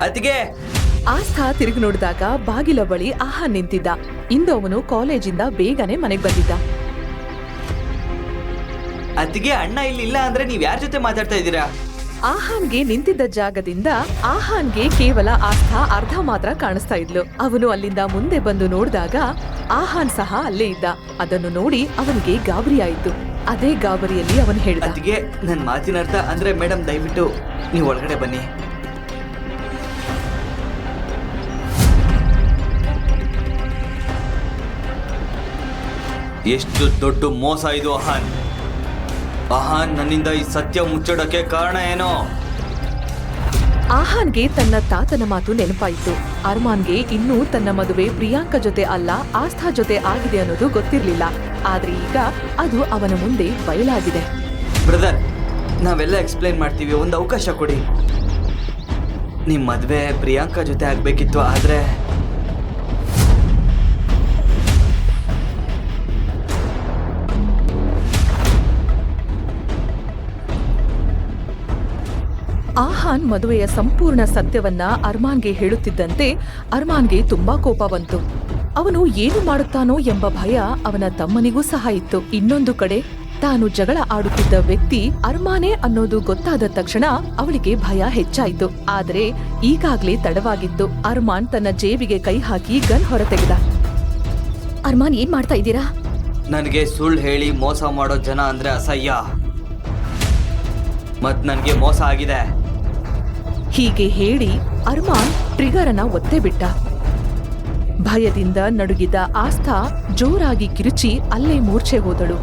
ಅತ್ತಿಗೆ. ಆಸ್ಥಾ ತಿರುಗಿ ನೋಡಿದಾಗ ಬಾಗಿಲ ಬಳಿ ಆಹಾನ್ ನಿಂತಿದ್ದ. ಇಂದು ಅವನು ಕಾಲೇಜಿಂದ ಬೇಗನೆ ಮನೆಗೆ ಬಂದಿದ್ದ. ಅತ್ತಿಗೆ, ಅಣ್ಣ ಇಲ್ಲಿ ಇಲ್ಲ ಅಂದ್ರೆ ನೀವ್ ಯಾರ ಜೊತೆ ಮಾತಾಡ್ತಾ ಇದ್ದೀರಾ? ಆಹಾನ್ಗೆ ನಿಂತಿದ್ದ ಜಾಗದಿಂದ ಆಹಾನ್ಗೆ ಕೇವಲ ಆಸ್ಥಾ ಅರ್ಧ ಮಾತ್ರ ಕಾಣಿಸ್ತಾ ಇದ್ಲು. ಅವನು ಅಲ್ಲಿಂದ ಮುಂದೆ ಬಂದು ನೋಡಿದಾಗ ಆಹಾನ್ ಸಹ ಅಲ್ಲೇ ಇದ್ದ. ಅದನ್ನು ನೋಡಿ ಅವನಿಗೆ ಗಾಬರಿ ಆಯಿತು. ಅದೇ ಗಾಬರಿಯಲ್ಲಿ ಅವನು ಹೇಳಿದ, ಅತ್ತಿಗೆ, ನನ್ ಮಾತಿನ ಅರ್ಥ ಅಂದ್ರೆ ಮೇಡಮ್ ದಯವಿಟ್ಟು ನೀವು ಒಳಗಡೆ ಬನ್ನಿ. ಎಷ್ಟು ದೊಡ್ಡ ಮೋಸ ಇದು ಆಹಾನ್. ಆಹಾನ್, ನನ್ನಿಂದ ಈ ಸತ್ಯ ಮುಚ್ಚೋಡಕ್ಕೆ ಕಾರಣ ಏನೋ? ಆಹಾನ್ಗೆ ತನ್ನ ತಾತನ ಮಾತು ನೆನಪಾಯಿತು. ಅರ್ಮಾನ್ಗೆ ಇನ್ನೂ ತನ್ನ ಮದುವೆ ಪ್ರಿಯಾಂಕಾ ಜೊತೆ ಅಲ್ಲ, ಆಸ್ಥಾ ಜೊತೆ ಆಗಿದೆ ಅನ್ನೋದು ಗೊತ್ತಿರ್ಲಿಲ್ಲ. ಆದ್ರೆ ಈಗ ಅದು ಅವನ ಮುಂದೆ ಬಯಲಾಗಿದೆ. ಬ್ರದರ್, ನಾವೆಲ್ಲ ಎಕ್ಸ್ಪ್ಲೈನ್ ಮಾಡ್ತೀವಿ, ಒಂದು ಅವಕಾಶ ಕೊಡಿ. ನಿಮ್ ಮದ್ವೆ ಪ್ರಿಯಾಂಕಾ ಜೊತೆ ಆಗ್ಬೇಕಿತ್ತು, ಆದ್ರೆ ಆಹಾನ್ ಮದುವೆಯ ಸಂಪೂರ್ಣ ಸತ್ಯವನ್ನ ಅರ್ಮಾನ್ಗೆ ಹೇಳುತ್ತಿದ್ದಂತೆ ಅರ್ಮಾನ್ಗೆ ತುಂಬಾ ಕೋಪ ಬಂತು. ಅವನು ಏನು ಮಾಡುತ್ತಾನೋ ಎಂಬ ಭಯ ಅವನ ತಮ್ಮನಿಗೂ ಸಹ ಇತ್ತು. ಇನ್ನೊಂದು ಕಡೆ ತಾನು ಜಗಳ ಆಡುತ್ತಿದ್ದ ವ್ಯಕ್ತಿ ಅರ್ಮಾನೇ ಅನ್ನೋದು ಗೊತ್ತಾದ ತಕ್ಷಣ ಅವಳಿಗೆ ಭಯ ಹೆಚ್ಚಾಯಿತು. ಆದರೆ ಈಗಾಗ್ಲೇ ತಡವಾಗಿತ್ತು. ಅರ್ಮಾನ್ ತನ್ನ ಜೇಬಿಗೆ ಕೈ ಹಾಕಿ ಗನ್ ಹೊರತೆಗೆದ. ಅರ್ಮಾನ್, ಏನ್ ಮಾಡ್ತಾ ಇದ್ದೀರಾ? ನನಗೆ ಸುಳ್ಳು ಹೇಳಿ ಮೋಸ ಮಾಡೋ ಜನ ಅಂದ್ರೆ ಅಸಹ್ಯ. ಮತ್ ನನ್ಗೆ ಮೋಸ ಆಗಿದೆ. ಹೀಗೆ ಹೇಳಿ ಅರ್ಮಾನ್ ಟ್ರಿಗರ್ ಅನ್ನ ಒತ್ತೆ ಬಿಟ್ಟ. ಭಯದಿಂದ ನಡುಗಿದ ಆಸ್ಥಾ ಜೋರಾಗಿ ಕಿರುಚಿ ಅಲ್ಲೇ ಮೂರ್ಛೆ ಹೋದಳು.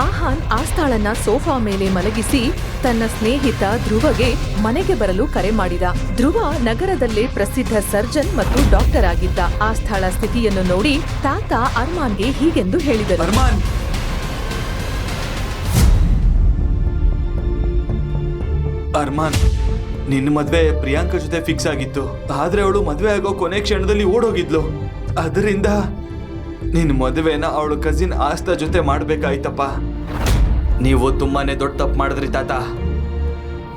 ಆಹಾನ್ ಆಸ್ಥಾಳನ್ನ ಸೋಫಾ ಮೇಲೆ ಮಲಗಿಸಿ ತನ್ನ ಸ್ನೇಹಿತ ಧ್ರುವಗೆ ಮನೆಗೆ ಬರಲು ಕರೆ ಮಾಡಿದ. ಧ್ರುವ ನಗರದಲ್ಲೇ ಪ್ರಸಿದ್ಧ ಸರ್ಜನ್ ಮತ್ತು ಡಾಕ್ಟರ್ ಆಗಿದ್ದ. ಆಸ್ಥಾಳ ಸ್ಥಿತಿಯನ್ನು ನೋಡಿ ತಾತ ಅರ್ಮಾನ್ಗೆ ಹೀಗೆಂದು ಹೇಳಿದರು, ಅರ್ಮಾನ್, ನಿನ್ನ ಮದ್ವೆ ಪ್ರಿಯಾಂಕಾ ಜೊತೆ ಫಿಕ್ಸ್ ಆಗಿತ್ತು. ಆದ್ರೆ ಅವಳು ಮದ್ವೆ ಆಗೋ ಕೊನೆ ಕ್ಷಣದಲ್ಲಿ ಓಡೋಗಿದ್ಲು. ಅದರಿಂದ ನಿನ್ನ ಮದುವೆನ ಅವಳು ಕಸಿನ್ ಆಸ್ಥಾ ಜೊತೆ ಮಾಡ್ಬೇಕಾಯ್ತಪ್ಪ. ನೀವು ತುಂಬಾನೇ ದೊಡ್ಡ ತಪ್ಪು ಮಾಡಿದ್ರಿ ತಾತ.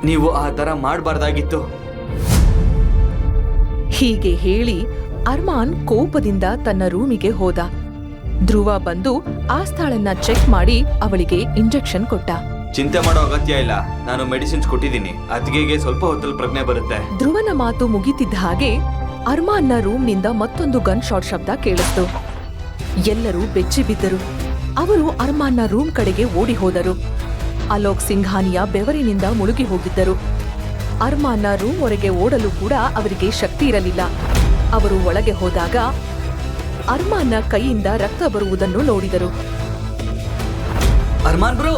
ನೀವು ಆ ತರ ಮಾಡಬಾರ್ದಾಗಿತ್ತು. ಹೀಗೆ ಹೇಳಿ ಅರ್ಮಾನ್ ಕೋಪದಿಂದ ತನ್ನ ರೂಮಿಗೆ ಹೋದ. ಧ್ರುವ ಬಂದು ಆಸ್ಥಾಳನ್ನ ಚೆಕ್ ಮಾಡಿ ಅವಳಿಗೆ ಇಂಜೆಕ್ಷನ್ ಕೊಟ್ಟ. ಚಿಂತೆ ಮಾಡೋ ಅಗತ್ಯ ಇಲ್ಲ, ನಾನು ಮೆಡಿಸಿನ್ಸ್ ಕೊಟ್ಟಿದ್ದೀನಿ. ಅತ್ತಿಗೆಗೆ ಸ್ವಲ್ಪ ಹೊತ್ತಲ್ಲಿ ಪ್ರಜ್ಞೆ ಬರುತ್ತೆ. ಧ್ರುವನ ಮಾತು ಮುಗಿತಿದ್ದ ಹಾಗೆ ಅರ್ಮಾನ್ನ ರೂಮ್ನಿಂದ ಮತ್ತೊಂದು ಗನ್ ಶಾಟ್ ಶಬ್ದ ಕೇಳಿಸ್ತು. ಎಲ್ಲರೂ ಬೆಚ್ಚಿ ಬಿದ್ದರು. ಅವರು ಅರ್ಮಾನ್ನ ರೂಮ್ ಕಡೆಗೆ ಓಡಿ ಹೋದರು. ಅಲೋಕ್ ಸಿಂಘಾನಿಯಾ ಬೆವರಿನಿಂದ ಮುಳುಗಿ ಹೋಗಿದ್ದರು. ಅರ್ಮಾನ್ನ ರೂಮ್ ಹೊರಗೆ ಓಡಲು ಕೂಡ ಅವರಿಗೆ ಶಕ್ತಿ ಇರಲಿಲ್ಲ. ಅವರು ಒಳಗೆ ಹೋದಾಗ ಅರ್ಮಾನ್ನ ಕೈಯಿಂದ ರಕ್ತ ಬರುವುದನ್ನು ನೋಡಿದರು. ಅರ್ಮಾನ್ ಬ್ರೋ,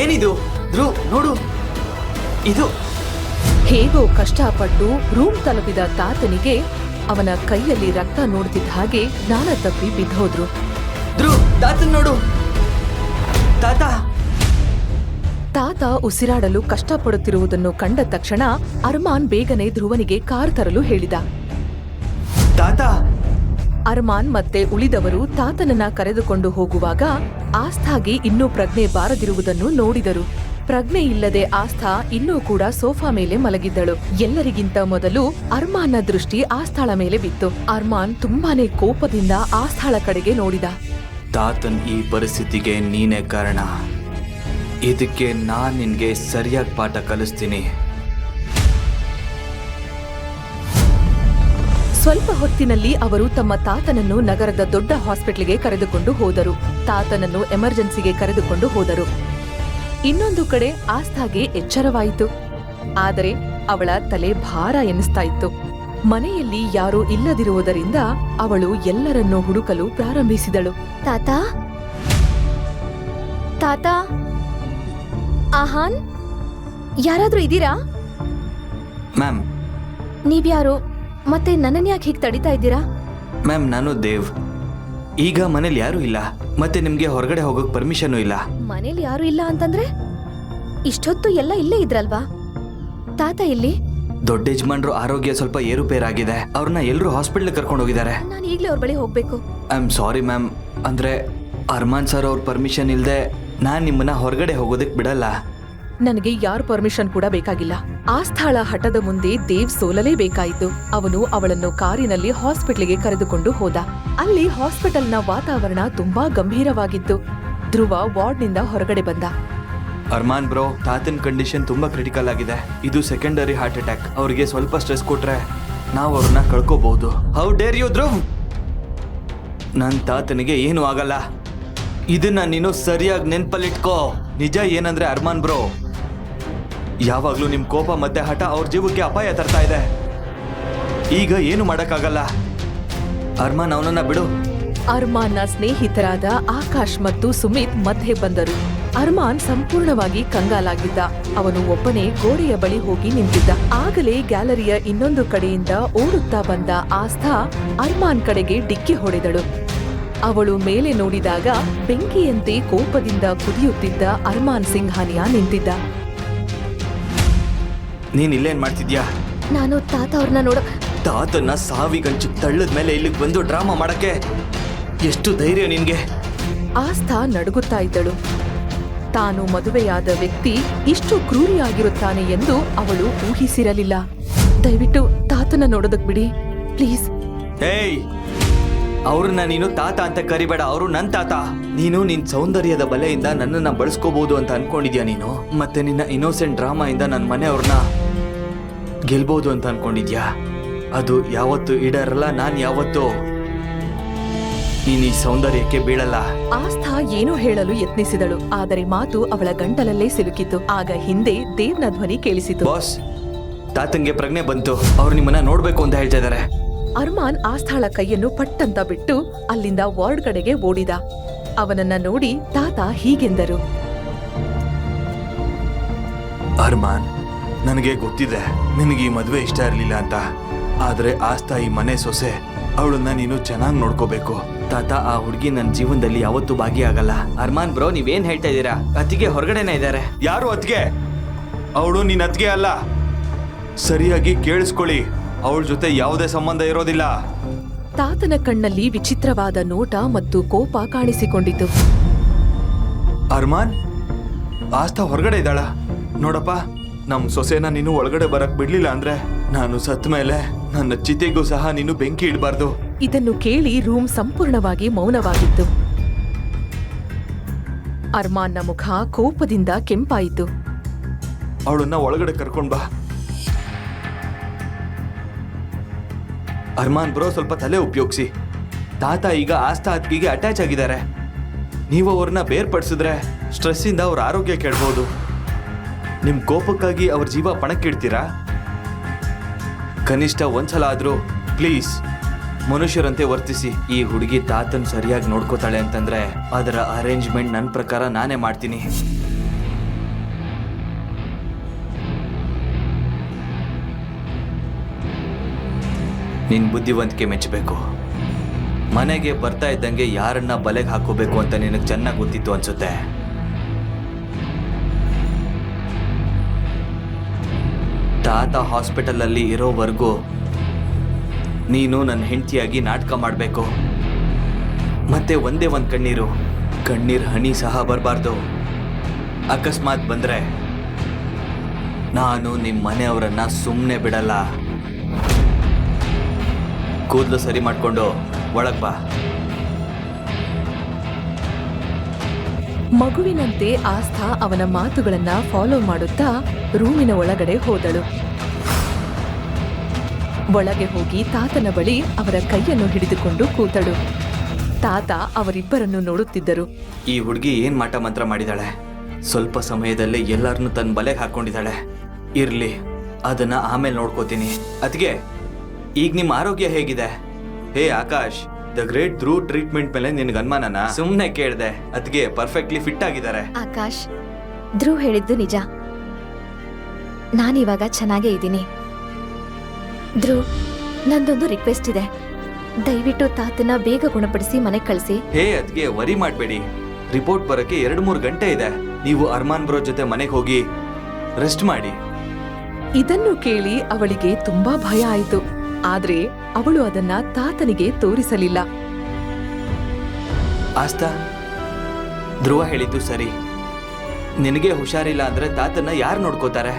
ಏನಿದು? ಧ್ರುವ್, ನೋಡು ಇದು. ಹೇಗೋ ಕಷ್ಟಪಟ್ಟು ರೂಮ್ ತಲುಪಿದ ತಾತನಿಗೆ ಅವನ ಕೈಯಲ್ಲಿ ರಕ್ತ ನೋಡ್ತಿದ್ದ ಹಾಗೆ ಜ್ಞಾನ ತಪ್ಪಿ ಬಿದ್ದೋದ್ರು. ಧ್ರುವ್, ತಾತನ್ ನೋಡು. ತಾತ ತಾತ ಉಸಿರಾಡಲು ಕಷ್ಟಪಡುತ್ತಿರುವುದನ್ನು ಕಂಡ ತಕ್ಷಣ ಅರ್ಮಾನ್ ಬೇಗನೆ ಧ್ರುವನಿಗೆ ಕಾರ್ ತರಲು ಹೇಳಿದ. ತಾತ ಅರ್ಮಾನ್ ಮತ್ತೆ ಉಳಿದವರು ತಾತನನ್ನ ಕರೆದುಕೊಂಡು ಹೋಗುವಾಗ ಆಸ್ಥಾಗೆ ಇನ್ನೂ ಪ್ರಜ್ಞೆ ಬಾರದಿರುವುದನ್ನು ನೋಡಿದರು. ಪ್ರಜ್ಞೆ ಇಲ್ಲದೆ ಆಸ್ಥಾ ಇನ್ನೂ ಕೂಡ ಸೋಫಾ ಮೇಲೆ ಮಲಗಿದ್ದಳು. ಎಲ್ಲರಿಗಿಂತ ಮೊದಲು ಅರ್ಮಾನ್ನ ದೃಷ್ಟಿ ಆಸ್ಥಾಳ ಮೇಲೆ ಬಿತ್ತು. ಅರ್ಮಾನ್ ತುಂಬಾನೇ ಕೋಪದಿಂದ ಆಸ್ಥಾಳ ಕಡೆಗೆ ನೋಡಿದ. ತಾತನ್ ಈ ಪರಿಸ್ಥಿತಿಗೆ ನೀನೇ ಕಾರಣ. ಇದಕ್ಕೆ ನಾನ್ ನಿನ್ಗೆ ಸರಿಯಾಗಿ ಪಾಠ ಕಲಿಸ್ತೀನಿ. ಸ್ವಲ್ಪ ಹೊತ್ತಿನಲ್ಲಿ ಅವರು ತಮ್ಮ ತಾತನನ್ನು ನಗರದ ದೊಡ್ಡ ಹಾಸ್ಪಿಟಲ್ಗೆ ಕರೆದುಕೊಂಡು ಹೋದರು. ತಾತನನ್ನು ಎಮರ್ಜೆನ್ಸಿಗೆ ಕರೆದುಕೊಂಡು ಹೋದರು. ಇನ್ನೊಂದು ಕಡೆ ಆಸ್ಥಾಗೆ ಎಚ್ಚರವಾಯಿತು. ಆದರೆ ಅವಳ ತಲೆ ಭಾರ ಎನಿಸ್ತಾ ಇತ್ತು. ಮನೆಯಲ್ಲಿ ಯಾರೂ ಇಲ್ಲದಿರುವುದರಿಂದ ಅವಳು ಎಲ್ಲರನ್ನೂ ಹುಡುಕಲು ಪ್ರಾರಂಭಿಸಿದಳು. ತಾತ, ತಾತ, ಆಹಾನ್, ಯಾರಾದ್ರೂ ಇದೀರಾ? ಮ್ಯಾಮ್. ನೀವ್ಯಾರು? ಮತ್ತೆ ನನ್ನನ್ನು ಯಾಕೆ ಹೀಗೆ ತಡಿತಾ ಇದ್ದೀರಾ? ಮ್ಯಾಮ್, ನಾನು ದೇವ್. ಈಗ ಮನೇಲಿ ಯಾರು ಇಲ್ಲ, ಮತ್ತೆ ನಿಮ್ಗೆ ಹೊರಗಡೆ ಹೋಗೋಕ್ ಪರ್ಮಿಷನ್ ಇಲ್ಲ. ಮನೇಲಿ ಯಾರು ಇಲ್ಲ ಅಂತಂದ್ರೆ ಇಷ್ಟೊತ್ತು ಎಲ್ಲ ಇಲ್ಲೇ ಇದ್ರಲ್ವಾ? ತಾತ ಎಲ್ಲಿ? ದೊಡ್ಡ ಯಜಮಾನ್ರು ಆರೋಗ್ಯ ಸ್ವಲ್ಪ ಏರುಪೇರಾಗಿದೆ. ಅವ್ರನ್ನ ಎಲ್ಲರೂ ಹಾಸ್ಪಿಟಲ್ ಕರ್ಕೊಂಡು ಹೋಗಿದ್ದಾರೆ. ನಾನು ಈಗಲೇ ಅವ್ರ ಬಳಿ ಹೋಗ್ಬೇಕು. ಐ ಆಮ್ ಸಾರಿ ಮ್ಯಾಮ್, ಅಂದ್ರೆ ಅರ್ಮಾನ್ ಸರ್ ಅವ್ರ ಪರ್ಮಿಷನ್ ಇಲ್ಲದೆ ನಾನು ನಿಮ್ಮನ್ನ ಹೊರಗಡೆ ಹೋಗೋದಕ್ಕೆ ಬಿಡಲ್ಲ. ನನಗೆ ಯಾರ ಪರ್ಮಿಷನ್ ಕೂಡ ಬೇಕಾಗಿಲ್ಲ. ಆಸ್ಥಾಳ ಹಠದ ಮುಂದೆ ದೇವ್ ಸೋಲಲೇಬೇಕಾಯಿತು. ಅವನು ಅವಳನ್ನು ಕಾರಿನಲ್ಲಿ ಹಾಸ್ಪಿಟ್ಲಿಗೆ ಕರೆದುಕೊಂಡು ಹೋದ. ಅಲ್ಲಿ ಹಾಸ್ಪಿಟಲ್ನ ವಾತಾವರಣ ತುಂಬಾ ಗಂಭೀರವಾಗಿತ್ತು. ಧ್ರುವ ವಾರ್ಡ್ನಿಂದ ಹೊರಗಡೆ ಬಂದ. ಅರ್ಮಾನ್ ಬ್ರೋ, ತಾತನ್ ಕಂಡೀಷನ್ ತುಂಬಾ ಕ್ರಿಟಿಕಲ್ ಆಗಿದೆ. ಇದು ಸೆಕೆಂಡರಿ ಹಾರ್ಟ್ ಅಟ್ಯಾಕ್. ಅವ್ರಿಗೆ ಸ್ವಲ್ಪ ಸ್ಟ್ರೆಸ್ ಕೊಟ್ರೆ ನಾವು ಅವ್ರನ್ನ ಕಳ್ಕೋಬಹುದು. How dare you Dhruv? ನನ್ನ ತಾತನಿಗೆ ಏನೂ ಆಗಲ್ಲ. ಇದನ್ನ ನೀನು ಸರಿಯಾಗಿ ನೆನ್ಪಲ್ಲಿಟ್ಕೋ. ನಿಜ ಏನಂದ್ರೆ ಅರ್ಮಾನ್ ಬ್ರೋ, ಯಾವಾಗ್ಲೂ ನಿಮ್ ಕೋಪ ಮತ್ತೆ ಹಠ ಅವ್ರ ಜೀವಕ್ಕೆ ಅಪಾಯ ತರ್ತಾ ಇದೆ. ಈಗ ಏನು ಮಾಡಕ್ಕಾಗಲ್ಲ. ಅರ್ಮಾನ್, ಅವನನ್ನ ಬಿಡು. ಅರ್ಮಾನ್ನ ಸ್ನೇಹಿತರಾದ ಆಕಾಶ್ ಮತ್ತು ಸುಮಿತ್ ಮಧ್ಯೆ ಬಂದರು. ಅರ್ಮಾನ್ ಸಂಪೂರ್ಣವಾಗಿ ಕಂಗಾಲಾಗಿದ್ದ. ಅವನು ಒಬ್ಬನೇ ಗೋಡೆಯ ಬಳಿ ಹೋಗಿ ನಿಂತಿದ್ದ. ಆಗಲೇ ಗ್ಯಾಲರಿಯ ಇನ್ನೊಂದು ಕಡೆಯಿಂದ ಓಡುತ್ತಾ ಬಂದ ಆಸ್ಥಾ ಅರ್ಮಾನ್ ಕಡೆಗೆ ಡಿಕ್ಕಿ ಹೊಡೆದಳು. ಅವಳು ಮೇಲೆ ನೋಡಿದಾಗ ಬೆಂಕಿಯಂತೆ ಕೋಪದಿಂದ ಕುದಿಯುತ್ತಿದ್ದ ಅರ್ಮಾನ್ ಸಿಂಘಾನಿಯಾ ನಿಂತಿದ್ದ. ನೀನ್ ಇಲ್ಲೇನ್ ಮಾಡ್ತಿದ್ಯಾ? ನಾನು ತಾತ ಅವ್ರನ್ನ ನೋಡ. ತಾತನ್ನ ಸಾವಿಗಂಚು ತಳ್ಳದ ಮೇಲೆ ಇಲ್ಲಿಗೆ ಬಂದು ಡ್ರಾಮಾ ಮಾಡಕ್ಕೆ ಎಷ್ಟು ಧೈರ್ಯ ನಿನ್ಗೆ? ಆಸ್ಥಾ ನಡುಗುತ್ತಾ ಇದ್ದಳು. ತಾನು ಮದುವೆಯಾದ ವ್ಯಕ್ತಿ ಇಷ್ಟು ಕ್ರೂರಿಯಾಗಿರುತ್ತಾನೆ ಎಂದು ಅವಳು ಊಹಿಸಿರಲಿಲ್ಲ. ದಯವಿಟ್ಟು ತಾತನ ನೋಡೋದಕ್ ಬಿಡಿ ಪ್ಲೀಸ್. ಏಯ್, ಅವ್ರನ್ನ ನೀನು ತಾತ ಅಂತ ಕರಿಬೇಡ. ಅವರು ನನ್ ತಾತ. ನೀನು ನಿನ್ ಸೌಂದರ್ಯದ ಬಲೆಯಿಂದ ನನ್ನನ್ನ ಬಳಸ್ಕೋಬಹುದು ಅಂತ ಅನ್ಕೊಂಡಿದ್ಯಾ ನೀನು? ಮತ್ತೆ ನಿನ್ನ ಇನ್ನೋಸೆಂಟ್ ಡ್ರಾಮಾ ಇಂದ ನನ್ನ ಮನೆಯವ್ರನ್ನ ಗೆಲ್ಬಹುದು ಅಂತ ಅನ್ಕೊಂಡಿದ್ಯಾ? ಅದು ಯಾವತ್ತು ಈಡೇರಲ್ಲ. ನಾನ್ ಯಾವತ್ತು ನೀನ್ ಈ ಸೌಂದರ್ಯಕ್ಕೆ ಬೀಳಲ್ಲ. ಆಸ್ಥಾ ಏನೋ ಹೇಳಲು ಯತ್ನಿಸಿದಳು, ಆದರೆ ಮಾತು ಅವಳ ಗಂಟಲಲ್ಲೇ ಸಿಲುಕಿತು. ಆಗ ಹಿಂದೆ ದೇವ್ನ ಧ್ವನಿ ಕೇಳಿಸಿತು. ಬಾಸ್, ತಾತಂಗೆ ಪ್ರಜ್ಞೆ ಬಂತು. ಅವ್ರು ನಿಮ್ಮನ್ನ ನೋಡ್ಬೇಕು ಅಂತ ಹೇಳ್ತಾ ಇದಾರೆ. ಅರ್ಮಾನ್ ಆಸ್ಥಾಳ ಕೈಯನ್ನು ಪಟ್ಟಂತ ಬಿಟ್ಟು ಅಲ್ಲಿಂದ ವಾರ್ಡ್ ಕಡೆಗೆ ಓಡಿದ. ಅವನನ್ನ ನೋಡಿ ತಾತ ಹೀಗೆಂದರು. ಅರ್ಮಾನ್, ನನಗೆ ಗೊತ್ತಿದೆ ನಿನಗೆ ಈ ಮದುವೆ ಇಷ್ಟ ಇರಲಿಲ್ಲ ಅಂತ. ಆದ್ರೆ ಆಸ್ಥಾ ಈ ಮನೆ ಸೊಸೆ. ಅವಳನ್ನ ನೀನು ಚೆನ್ನಾಗಿ ನೋಡ್ಕೋಬೇಕು. ತಾತ, ಆ ಹುಡುಗಿ ನನ್ನ ಜೀವನದಲ್ಲಿ ಯಾವತ್ತೂ ಭಾಗಿಯಾಗಲ್ಲ. ಅರ್ಮಾನ್ ಬ್ರೋ, ನೀವೇನ್ ಹೇಳ್ತಾ ಇದ್ದೀರಾ? ಅತ್ತಿಗೆ ಹೊರಗಡೆನೇ ಇದ್ದಾರೆ. ಯಾರು ಅತ್ಗೆ? ಅವಳು ನಿನ್ನ ಅತ್ಗೆ ಅಲ್ಲ. ಸರಿಯಾಗಿ ಕೇಳಿಸ್ಕೊಳ್ಳಿ, ಅವಳ ಜೊತೆ ಯಾವುದೇ ಸಂಬಂಧ ಇರೋದಿಲ್ಲ. ತಾತನ ಕಣ್ಣಲ್ಲಿ ವಿಚಿತ್ರವಾದ ನೋಟ ಮತ್ತು ಕೋಪ ಕಾಣಿಸಿಕೊಂಡಿತು. ಅರ್ಮಾನ್, ಆಸ್ಥಾ ಹೊರಗಡೆ ಇದ್ದಾಳ. ನೋಡಪ್ಪ, ನಮ್ ಸೊಸೆನ ನೀನು ಒಳಗಡೆ ಬರಕ್ ಬಿಡ್ಲಿಲ್ಲ ಅಂದ್ರೆ ನಾನು ಸತ್ ಮೇಲೆ ನನ್ನ ಚಿತೆಗೂ ಸಹ ನೀನು ಬೆಂಕಿ ಇಡಬಾರ್ದು. ಇದನ್ನು ಕೇಳಿ ರೂಮ್ ಸಂಪೂರ್ಣವಾಗಿ ಮೌನವಾಗಿತ್ತು. ಅರ್ಮಾನ್ನ ಮುಖ ಕೋಪದಿಂದ ಕೆಂಪಾಯಿತು. ಅವಳನ್ನ ಒಳಗಡೆ ಕರ್ಕೊಂಡ್ ಬಾ. ಅರ್ಮಾನ್ ಬ್ರೋ, ಸ್ವಲ್ಪ ತಲೆ ಉಪಯೋಗಿಸಿ. ತಾತ ಈಗ ಆಸ್ಥಾ ಅತ್ತಿಗೆಗೆ ಅಟ್ಯಾಚ್ ಆಗಿದ್ದಾರೆ. ನೀವು ಅವ್ರನ್ನ ಬೇರ್ಪಡಿಸಿದ್ರೆ ಸ್ಟ್ರೆಸ್ ಇಂದ ಅವ್ರ ಆರೋಗ್ಯ ಕೆಡಬಹುದು. ನಿಮ್ ಕೋಪಕ್ಕಾಗಿ ಅವ್ರ ಜೀವ ಪಣಕ್ಕಿಡ್ತೀರಾ? ಕನಿಷ್ಠ ಒಂದ್ಸಲ ಆದ್ರೂ ಪ್ಲೀಸ್ ಮನುಷ್ಯರಂತೆ ವರ್ತಿಸಿ. ಈ ಹುಡುಗಿ ತಾತನ್ ಸರಿಯಾಗಿ ನೋಡ್ಕೋತಾಳೆ ಅಂತಂದ್ರೆ ಅದರ ಅರೇಂಜ್ಮೆಂಟ್ ನನ್ನ ಪ್ರಕಾರ ನಾನೇ ಮಾಡ್ತೀನಿ. ನಿನ್ ಬುದ್ಧಿವಂತಿಕೆ ಮೆಚ್ಚಬೇಕು. ಮನೆಗೆ ಬರ್ತಾ ಇದ್ದಂಗೆ ಯಾರನ್ನ ಬಲೆಗೆ ಹಾಕೋಬೇಕು ಅಂತ ನಿನಗೆ ಚೆನ್ನಾಗಿ ಗೊತ್ತಿತ್ತು ಅನ್ಸುತ್ತೆ. ತಾತ ಹಾಸ್ಪಿಟಲ್ ಅಲ್ಲಿ ಇರೋವರೆಗೂ ನೀನು ನನ್ನ ಹೆಂಡತಿಯಾಗಿ ನಾಟಕ ಮಾಡಬೇಕು. ಮತ್ತೆ ಒಂದೇ ಒಂದು ಕಣ್ಣೀರ್ ಹನಿ ಸಹ ಬರಬಾರ್ದು. ಅಕಸ್ಮಾತ್ ಬಂದ್ರೆ ನಾನು ನಿಮ್ಮ ಮನೆಯವರನ್ನ ಸುಮ್ಮನೆ ಬಿಡಲ್ಲ. ಕೂದಲು ಸರಿ ಮಾಡ್ಕೊಂಡು ಒಳಗ್ ಬಾ. ಮಗುವಿನಂತೆ ಆಸ್ಥಾ ಅವನ ಮಾತುಗಳನ್ನ ಫಾಲೋ ಮಾಡುತ್ತಾ ರೂಮಿನ ಒಳಗಡೆ ಹೋದಳು. ಒಳಗೆ ಹೋಗಿ ತಾತನ ಬಳಿ ಅವರ ಕೈಯನ್ನು ಹಿಡಿದುಕೊಂಡು ಕೂತಳು. ತಾತ ಅವರಿಬ್ಬರನ್ನು ನೋಡುತ್ತಿದ್ದರು. ಈ ಹುಡುಗಿ ಏನ್ ಮಾಟ ಮಂತ್ರ ಮಾಡಿದಾಳೆ? ಸ್ವಲ್ಪ ಸಮಯದಲ್ಲೇ ಎಲ್ಲರನ್ನು ತನ್ನ ಬಲೆಗೆ ಹಾಕೊಂಡಿದ್ದಾಳೆ. ಇರ್ಲಿ, ಅದನ್ನ ಆಮೇಲೆ ನೋಡ್ಕೋತೀನಿ. ಅದ್ಗೆ ಈಗ ನಿಮ್ಮ ಆರೋಗ್ಯ ಹೇಗಿದೆ? Hey Akash, the great Dhruv treatment ಮೇಲೆ ನಿನ್ಗೆ ಅನುಮಾನನಾ? ಸುಮ್ಮನೆ ಕೇಳ್ದೆ. ಅದ್ಗೆ ಪರ್ಫೆಕ್ಟ್ಲಿ ಫಿಟ್ ಆಗಿದ್ದಾರೆ. ಆಕಾಶ್, ಧ್ರುವ್ ಹೇಳಿದ್ದು ನಿಜ. ನಾನಿವಾಗ ಚೆನ್ನಾಗೇ ಇದ್ದೀನಿ. ಧ್ರುವ್, ನಂದೊಂದು ರಿಕ್ವೆಸ್ಟ್ ಇದೆ. ದಯವಿಟ್ಟು ತಾತನ ಬೇಗ ಗುಣಪಡಿಸಿ ಮನೆಗೆ ಕಳಿಸಿ. ಹೇ ಅದ್ಗೆ ವರಿ ಮಾಡಬೇಡಿ. ರಿಪೋರ್ಟ್ ಬರೋಕ್ಕೆ 2-3 ಗಂಟೆ ಇದೆ. ನೀವು ಅರ್ಮಾನ್ ಬ್ರೋ ಜೊತೆ ಮನೆಗೆ ಹೋಗಿ ರೆಸ್ಟ್ ಮಾಡಿ. ಇದನ್ನು ಕೇಳಿ ಅವಳಿಗೆ ತುಂಬಾ ಭಯ ಆಯಿತು. ಆದ್ರೆ ಅವಳು ಅದನ್ನ ತಾತನಿಗೆ ತೋರಿಸಲಿಲ್ಲ. ಆಸ್ತಾ, ಧ್ರುವ ಹೇಳಿದ್ದು ಸರಿ. ನಿನಗೆ ಹುಷಾರಿಲ್ಲ ಅಂದ್ರೆ ತಾತನ್ನ ಯಾರು ನೋಡ್ಕೋತಾರೆ?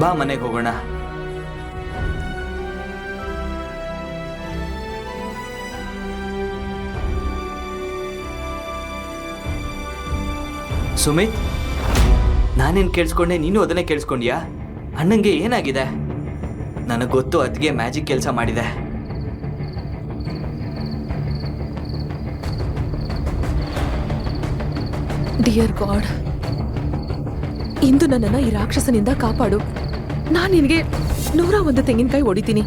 ಬಾ ಮನೆಗೆ ಹೋಗೋಣ. ಸುಮಿತ್, ನಾನೇನ್ ಕೇಳಿಸ್ಕೊಂಡೆ, ನೀನು ಅದನ್ನೇ ಕೇಳಿಸ್ಕೊಂಡ್ಯಾ? ಅಣ್ಣಂಗೆ ಏನಾಗಿದೆ? ನನಗೆ ಗೊತ್ತು, ಅದ್ಗೆ ಮ್ಯಾಜಿಕ್ ಕೆಲಸ ಮಾಡಿದೆ. ಡಿಯರ್ ಗಾಡ್, ಇಂದು ನನ್ನನ್ನು ಈ ರಾಕ್ಷಸನಿಂದ ಕಾಪಾಡು. ನಾನು ನಿನಗೆ 101 ತೆಂಗಿನಕಾಯಿ ಹೊಡಿತೀನಿ.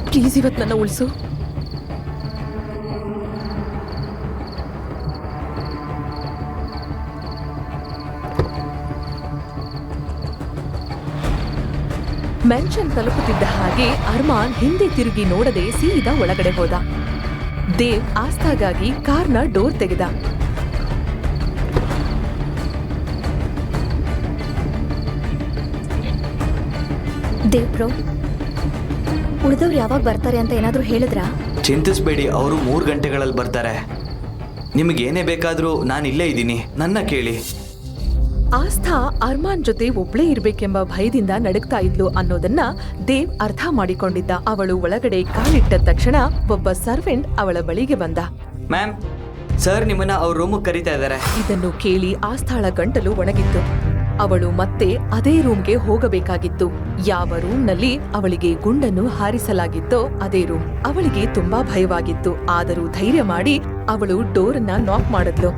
ಪ್ಲೀಸ್ ಇವತ್ತು ನನ್ನ ಉಳಿಸು. ಮೆನ್ಷನ್ ತಲುಪುತ್ತಿದ್ದ ಹಾಗೆ ಅರ್ಮಾನ್ ಹಿಂದೆ ತಿರುಗಿ ನೋಡದೆ ಸೀದಾ ಒಳಗಡೆ ಹೋದ. ದೇವ್ ಆಸ್ತಾಗಾಗಿ ಕಾರ್ನ ಡೋರ್ ತೆಗೆದ. ದೇವ್ ಬ್ರೋ, ಉಳಿದವ್ರು ಯಾವಾಗ ಬರ್ತಾರೆ ಅಂತ ಏನಾದರೂ ಹೇಳಿದ್ರಾ? ಚಿಂತಿಸ್ಬೇಡಿ, ಅವರು 3 ಗಂಟೆಗಳಲ್ಲಿ ಬರ್ತಾರೆ. ನಿಮಗೇನೇ ಬೇಕಾದರೂ ನಾನು ಇಲ್ಲೇ ಇದ್ದೀನಿ, ನನ್ನ ಕೇಳಿ. ಆಸ್ಥಾ ಅರ್ಮಾನ್ ಜೊತೆ ಒಬ್ಳೇ ಇರ್ಬೇಕೆಂಬ ಭಯದಿಂದ ನಡುಗ್ತಾ ಇದ್ಲು ಅನ್ನೋದನ್ನ ದೇವ್ ಅರ್ಥ ಮಾಡಿಕೊಂಡಿದ್ದ. ಅವಳು ಒಳಗಡೆ ಕಾಲಿಟ್ಟ ತಕ್ಷಣ ಒಬ್ಬ ಸರ್ವೆಂಟ್ ಅವಳ ಬಳಿಗೆ ಬಂದ. ಮ್ಯಾಮ್, ಸರ್ ನಿಮ್ಮನ್ನ ಅವ್ರ ರೂಮಿಗೆ ಕರೀತಾ ಇದ್ದಾರೆ. ಇದನ್ನು ಕೇಳಿ ಆಸ್ಥಾಳ ಗಂಟಲು ಒಣಗಿತ್ತು. ಅವಳು ಮತ್ತೆ ಅದೇ ರೂಮ್ಗೆ ಹೋಗಬೇಕಾಗಿತ್ತು. ಯಾವ ರೂಮ್ನಲ್ಲಿ ಅವಳಿಗೆ ಗುಂಡನ್ನು ಹಾರಿಸಲಾಗಿತ್ತೋ ಅದೇ ರೂಮ್. ಅವಳಿಗೆ ತುಂಬಾ ಭಯವಾಗಿತ್ತು. ಆದರೂ ಧೈರ್ಯ ಮಾಡಿ ಅವಳು ಡೋರನ್ನ ನಾಕ್ ಮಾಡಿದ್ಲು.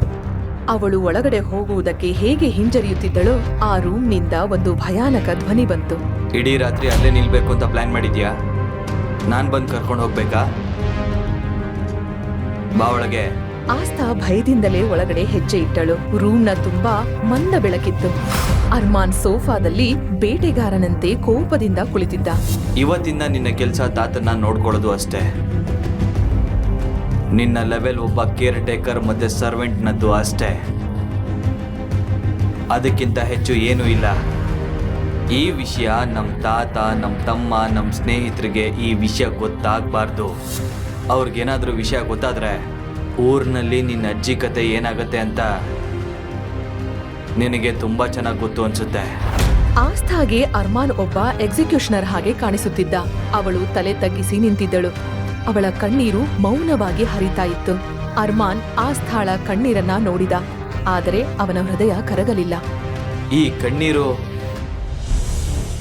ಅವಳು ಒಳಗಡೆ ಹೋಗುವುದಕ್ಕೆ ಹೇಗೆ ಹಿಂಜರಿಯುತ್ತಿದ್ದಳೋ ಆ ರೂಮ್ನಿಂದ ಒಂದು ಭಯಾನಕ ಧ್ವನಿ ಬಂತು. ಇಡೀ ರಾತ್ರಿ ಅಲ್ಲೇ ನಿಲ್ಬೇಕು ಅಂತ ಪ್ಲಾನ್ ಮಾಡಿದ್ಯಾ? ನಾನ್ ಬಂದು ಕರ್ಕೊಂಡು ಹೋಗ್ಬೇಕಾ? ಬಾ ಒಳಗೆ. ಆಸ್ಥಾ ಭಯದಿಂದಲೇ ಒಳಗಡೆ ಹೆಜ್ಜೆ ಇಟ್ಟಳು. ರೂಮ್ನ ತುಂಬಾ ಮಂದ ಬೆಳಕಿತ್ತು. ಅರ್ಮಾನ್ ಸೋಫಾದಲ್ಲಿ ಬೇಟೆಗಾರನಂತೆ ಕೋಪದಿಂದ ಕುಳಿತಿದ್ದ. ಇವತ್ತಿಂದ ನಿನ್ನ ಕೆಲಸ ತಾತನ್ನ ನೋಡ್ಕೊಳ್ಳೋದು ಅಷ್ಟೇ. ನಿನ್ನ ಲೆವೆಲ್ ಒಬ್ಬ ಕೇರ್ ಟೇಕರ್ ಮತ್ತೆ ಸರ್ವೆಂಟ್ನದ್ದು ಅಷ್ಟೇ. ಅದಕ್ಕಿಂತ ಹೆಚ್ಚು ಏನೂ ಇಲ್ಲ. ಈ ವಿಷಯ ನಮ್ಮ ತಾತ, ನಮ್ಮ ತಮ್ಮ, ನಮ್ಮ ಸ್ನೇಹಿತರಿಗೆ ಈ ವಿಷಯ ಗೊತ್ತಾಗಬಾರ್ದು. ಅವ್ರಿಗೇನಾದ್ರೂ ವಿಷಯ ಗೊತ್ತಾದ್ರೆ ಊರಿನಲ್ಲಿ ನಿನ್ನ ಅಜ್ಜಿ ಕತೆ ಏನಾಗುತ್ತೆ ಅಂತ ನಿನಗೆ ತುಂಬಾ ಚೆನ್ನಾಗಿ ಗೊತ್ತು ಅನ್ಸುತ್ತೆ. ಆಸ್ಥಾಗೆ ಅರ್ಮಾನ್ ಒಬ್ಬ ಎಕ್ಸಿಕ್ಯೂಷನರ್ ಹಾಗೆ ಕಾಣಿಸುತ್ತಿದ್ದ. ಅವಳು ತಲೆ ತಗ್ಗಿಸಿ ನಿಂತಿದ್ದಳು. ಅವಳ ಕಣ್ಣೀರು ಮೌನವಾಗಿ ಹರಿತಾ ಇತ್ತು. ಅರ್ಮಾನ್ ಆಸ್ಥಾಳ ಕಣ್ಣೀರನ್ನ ನೋಡಿದ, ಆದರೆ ಅವನ ಹೃದಯ ಕರಗಲಿಲ್ಲ. ಈ ಕಣ್ಣೀರು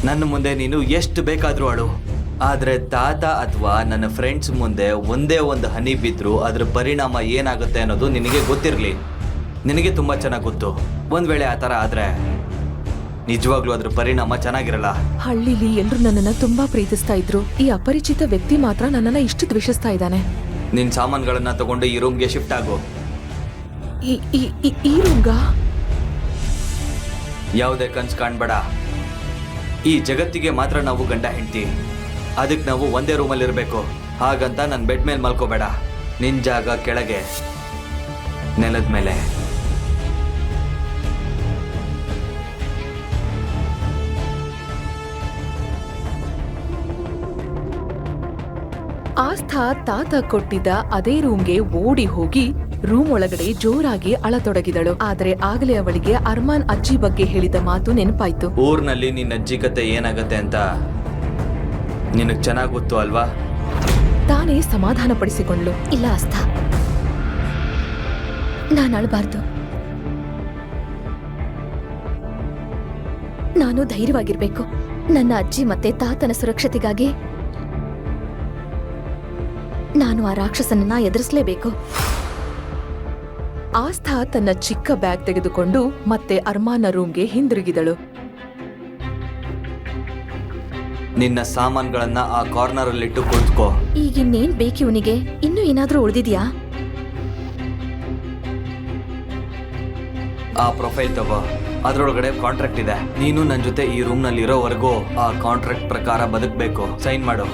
ನನ್ನ ಮುಂದೆ ನೀನು ಎಷ್ಟು ಬೇಕಾದ್ರೂ ಅಳು, ಆದ್ರೆ ತಾತ ಅಥವಾ ನನ್ನ ಫ್ರೆಂಡ್ಸ್ ಮುಂದೆ ಒಂದೇ ಒಂದು ಹನಿ ಬಿದ್ರು ಅದ್ರ ಪರಿಣಾಮ ಏನಾಗುತ್ತೆ ಅನ್ನೋದು ನಿನಗೆ ಗೊತ್ತಿರಲಿ. ನಿನಗೆ ತುಂಬಾ ಚೆನ್ನಾಗಿ ಗೊತ್ತು. ಒಂದ್ ವೇಳೆ ಆ ಥರ ಆದ್ರೆ ನಿಜವಾಗ್ಲೂ ಅದ್ರ ಪರಿಣಾಮ ಚೆನ್ನಾಗಿರಲ್ಲ. ಹಳ್ಳಿಲಿ ಎಲ್ರು ನನ್ನನ್ನ ತುಂಬಾ ಪ್ರೀತಿಸ್ತಾ ಇದ್ರು. ಈ ಅಪರಿಚಿತ ವ್ಯಕ್ತಿ ಮಾತ್ರ ನನ್ನನ್ನ ಇಷ್ಟು ದ್ವೇಷಿಸ್ತಾ ಇದ್ದಾನೆ. ನಿನ್ ಸಾಮಾನುಗಳನ್ನ ತಗೊಂಡು ಈ ರೂಮ್ಗೆ ಶಿಫ್ಟ್ ಆಗು. ಈ ರೂಮ್ಗ ಯಾವುದೇ ಕನ್ಸು ಕಾಣ್ಬೇಡ. ಈ ಜಗತ್ತಿಗೆ ಮಾತ್ರ ನಾವು ಗಂಡ ಹೆಂಡ್ತಿ. ಅದಕ್ಕೆ ನಾವು ಒಂದೇ ರೂಮಲ್ಲಿ ಇರಬೇಕು. ಹಾಗಂತ ನನ್ನ ಬೆಡ್ ಮೇಲೆ ಮಲ್ಕೋಬೇಡ. ನಿನ್ ಜಾಗ ಕೆಳಗೆ, ನೆಲದ ಮೇಲೆ. ಆಸ್ಥಾ ತಾತ ಕೊಟ್ಟಿದ್ದ ಅದೇ ರೂಮ್ಗೆ ಓಡಿ ಹೋಗಿ ರೂಮ್ ಒಳಗಡೆ ಜೋರಾಗಿ ಅಳತೊಡಗಿದಳು. ಆದ್ರೆ ಆಗಲೇ ಅವಳಿಗೆ ಅರ್ಮಾನ್ ಅಜ್ಜಿ ಬಗ್ಗೆ ಹೇಳಿದ ಮಾತು ನೆನಪಾಯ್ತು. ಊರ್ನಲ್ಲಿ ನಿನ್ನ ಅಜ್ಜಿ ಕತೆ ಏನಾಗತ್ತೆ ಅಂತ ನಿನಗ್ ಚೆನ್ನಾಗ್ ಗೊತ್ತು ಅಲ್ವಾ? ತಾನೇ ಸಮಾಧಾನ ಪಡಿಸಿಕೊಂಡ್ಲು. ಇಲ್ಲ ಆಸ್ಥಾ, ನಾನು ಅಳಬಾರ್ದು. ನಾನು ಧೈರ್ಯವಾಗಿರ್ಬೇಕು. ನನ್ನ ಅಜ್ಜಿ ಮತ್ತೆ ತಾತನ ಸುರಕ್ಷತೆಗಾಗಿ ನಾನು ಆ ರಾಕ್ಷಸನನ್ನ ಎದುರಿಸಲೇಬೇಕು. ಆಸ್ಥಾ ತನ್ನ ಚಿಕ್ಕ ಬ್ಯಾಗ್ ತೆಗೆದುಕೊಂಡು ಮತ್ತೆ ಅರ್ಮಾನ್ನ ರೂಮ್ಗೆ ಹಿಂದಿರುಗಿದಳು. ನಿನ್ನ ಸಾಮಾನುಗಳನ್ನ ಆ ಕಾರ್ನರ್ ಅಲ್ಲಿಟ್ಟು ಕುಳಿತುಕೋ. ಈಗಿನ್ನೇನ್ ಬೇಕು ಇವನಿಗೆ? ಇನ್ನೂ ಏನಾದ್ರೂ ಉಳಿದಿದ್ಯಾ? ಆ ಪ್ರೊಫೈಲ್ ತಗೋ. ಅದ್ರೊಳಗಡೆ ಕಾಂಟ್ರಾಕ್ಟ್ ಇದೆ. ನೀನು ನನ್ನ ಜೊತೆ ಈ ರೂಮ್ ನಲ್ಲಿ ಇರೋವರೆಗೂ ಆ ಕಾಂಟ್ರಾಕ್ಟ್ ಪ್ರಕಾರ ಬದುಕಬೇಕು. ಸೈನ್ ಮಾಡು.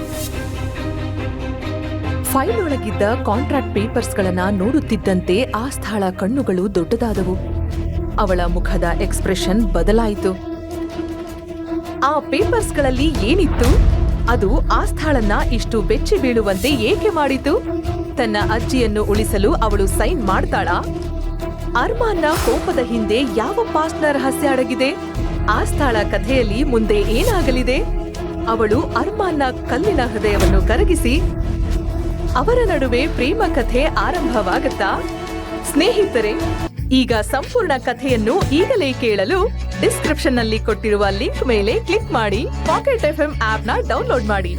ಫೈಲ್ ಒಳಗಿದ್ದ ಕಾಂಟ್ರಾಕ್ಟ್ ಪೇಪರ್ಸ್ಗಳನ್ನ ನೋಡುತ್ತಿದ್ದಂತೆ ಆಸ್ಥಾಳ ಕಣ್ಣುಗಳು ದೊಡ್ಡದಾದವು. ಅವಳ ಮುಖದ ಎಕ್ಸ್ಪ್ರೆಷನ್ ಬದಲಾಯಿತು. ಆ ಪೇಪರ್ಸ್ಗಳಲ್ಲಿ ಏನಿತ್ತು? ಅದು ಆಸ್ಥಾಳನ್ನ ಇಷ್ಟು ಬೆಚ್ಚಿ ಬೀಳುವಂತೆ ಏಕೆ ಮಾಡಿತು? ತನ್ನ ಅಜ್ಜಿಯನ್ನು ಉಳಿಸಲು ಅವಳು ಸೈನ್ ಮಾಡ್ತಾಳಾ? ಅರ್ಮಾನ್ನ ಕೋಪದ ಹಿಂದೆ ಯಾವ ಪಾಸ್ಟ್ನ ರಹಸ್ಯ ಅಡಗಿದೆ? ಆಸ್ತಾಳ ಕಥೆಯಲ್ಲಿ ಮುಂದೆ ಏನಾಗಲಿದೆ? ಅವಳು ಅರ್ಮಾನ್ನ ಕಲ್ಲಿನ ಹೃದಯವನ್ನು ಕರಗಿಸಿ ಅವರ ನಡುವೆ ಪ್ರೇಮ ಕಥೆ ಆರಂಭವಾಗುತ್ತಾ? ಸ್ನೇಹಿತರೆ, ಈಗ ಸಂಪೂರ್ಣ ಕಥೆಯನ್ನು ಈಗಲೇ ಕೇಳಲು ಡಿಸ್ಕ್ರಿಪ್ಷನ್ ನಲ್ಲಿ ಕೊಟ್ಟಿರುವ ಲಿಂಕ್ ಮೇಲೆ ಕ್ಲಿಕ್ ಮಾಡಿ ಪಾಕೆಟ್ FM ಆಪ್ ನ ಡೌನ್ಲೋಡ್ ಮಾಡಿ.